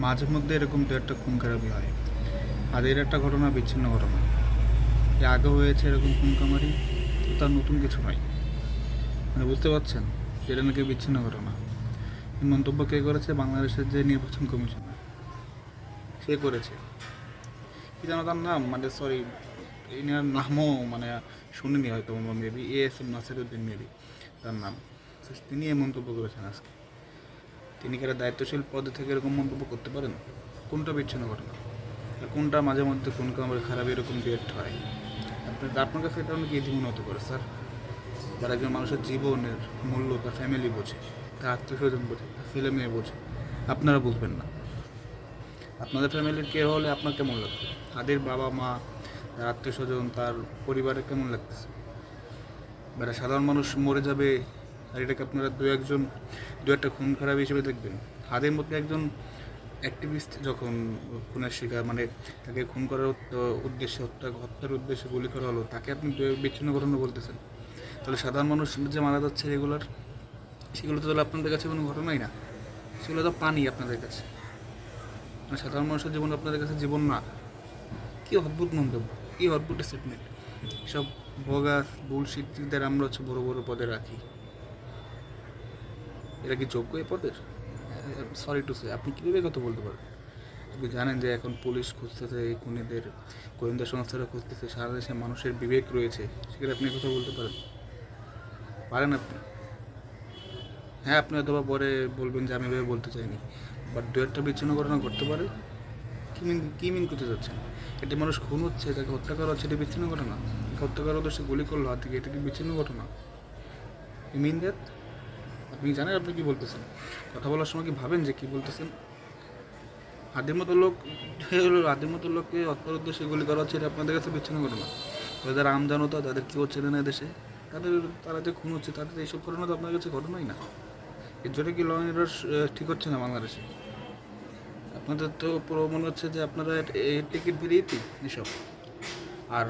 মাঝে মধ্যে এরকম দু একটা খুন খারাপি হয়। আর এর একটা ঘটনা বিচ্ছিন্ন ঘটনা, এর আগে হয়েছে এরকম খুন খামারি, তার নতুন কিছু নয়। মানে বুঝতে পারছেন, যেটা নাকি বিচ্ছিন্ন ঘটনা। এই মন্তব্য কে করেছে? বাংলাদেশের যে নির্বাচন কমিশনার, সে করেছে। কি যেন তার নাম, মানে সরি, এনার নামও মানে শুনিনি হয়তো, মেবি ASM নাসিরউদ্দিন মেবি তার নাম। তিনি এই মন্তব্য করেছেন আজকে। তিনি কি একটা দায়িত্বশীল পদে থেকে এরকম মন্তব্য করতে পারেন? কোনটা বিচ্ছিন্ন ঘটনা, আর কোনটা মাঝে মধ্যে কোন আমার খারাপ এরকম ডিরেক্ট হয়? আপনার কাছে এটা অনেক ইতি মনে হতে পারে স্যার। যারা একজন মানুষের জীবনের মূল্য তার ফ্যামিলি বোঝে, তার আত্মীয় স্বজন বোঝে, তার ছেলে মেয়ে বোঝে, আপনারা বুঝবেন না। আপনাদের ফ্যামিলির কেউ হলে আপনার কেমন লাগবে? তাদের বাবা মা, তার আত্মীয় স্বজন, তার পরিবারের কেমন লাগতেছে? বেটা সাধারণ মানুষ মরে যাবে, আর এটাকে আপনারা দু একটা খুন খারাপ হিসেবে দেখবেন। হাদের মধ্যে একজন অ্যাক্টিভিস্ট যখন খুনের শিকার, মানে তাকে খুন করার উদ্দেশ্যে, হত্যার উদ্দেশ্যে গুলি করা হলো, তাকে আপনি বিচ্ছিন্ন ঘটনা বলতেছেন। তাহলে সাধারণ মানুষ যে মারা যাচ্ছে রেগুলার, সেগুলো তো তাহলে আপনাদের কাছে কোনো ঘটনাই না, সেগুলো তো পানি আপনাদের কাছে। মানে সাধারণ মানুষের জীবন আপনাদের কাছে জীবন না। কী অদ্ভুত মন্তব্য, কী অদ্ভুত স্টেটমেন্ট! সব বগাস বুলশিটদের আমরা হচ্ছে বড় বড় পদে রাখি। এরা কি যোগ্য এই পদের? সরি টু সে, আপনি কীভাবে কথা বলতে পারেন? আপনি জানেন যে এখন পুলিশ খুঁজতেছে এই খুনিদের, গোয়েন্দা সংস্থারা খুঁজতেছে, সারা দেশে মানুষের বিবেক রয়েছে, সেখানে আপনি কথা বলতে পারেন? পারেন আপনি? হ্যাঁ, আপনি অথবা পরে বলবেন যে আমি এভাবে বলতে চাইনি, বাট দু একটা বিচ্ছিন্ন ঘটনা ঘটতে পারে। কী মিন করতে যাচ্ছেন? এটি মানুষ খুন হচ্ছে, তাকে হত্যা করা হচ্ছে, এটি বিচ্ছিন্ন ঘটনা? হত্যা করার উদ্দেশ্যে গুলি করলো হাত থেকে, এটা কি বিচ্ছিন্ন ঘটনা? You mean that? আপনি জানেন আপনি কী বলতেছেন? কথা বলার সময় কি ভাবেন যে কী বলতেছেন? হাতের মতো লোককে হত্যার উদ্দেশ্যে গুলি করা হচ্ছে, এটা আপনাদের কাছে বিচ্ছিন্ন ঘটনা? যারা আমজনতা, তাদের কী হচ্ছে না দেশে, তারা যে খুন হচ্ছে, তাদের এইসব ঘটনা তো আপনার কাছে ঘটনাই না। এর জন্য কি ল অ্যান্ড অর্ডার ঠিক হচ্ছে না বাংলাদেশে? আপনাদের তো পুরো মনে হচ্ছে যে আপনারা টিকিট বেরিয়েছি এসব। আর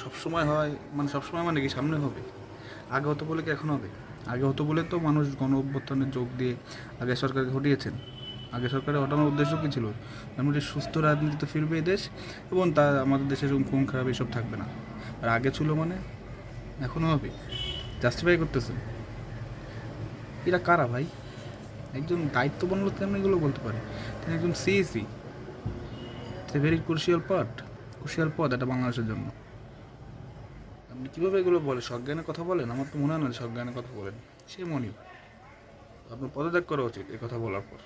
সবসময় হয়, মানে সবসময় মানে কি সামনে হবে? আগে হতো বলে কি এখন হবে? আগে হতো বলে তো মানুষ গণ অভ্যুত্থানে যোগ দিয়ে আগে সরকারকে হটিয়েছেন। আগে সরকারের হটানোর উদ্দেশ্য কী ছিল? এমনকি সুস্থ রাজনীতিতে ফিরবে এই দেশ, এবং তা আমাদের দেশের খুন খারাপ এসব থাকবে না। আর আগে ছিল মানে এখনও হবে? জাস্টিফাই করতেছেন? এরা কারা ভাই? একজন দায়িত্ববান লোক কেন এগুলো বলতে পারে? তিনি একজন CEC, it's a very crucial পদ এটা বাংলাদেশের জন্য। আপনি কীভাবে এগুলো বলে সজ্ঞানে কথা বলেন? আমার তো মনে হয় না সজ্ঞানে কথা বলেন। সে মনি, আপনার পদত্যাগ করা উচিত এই কথা বলার পর।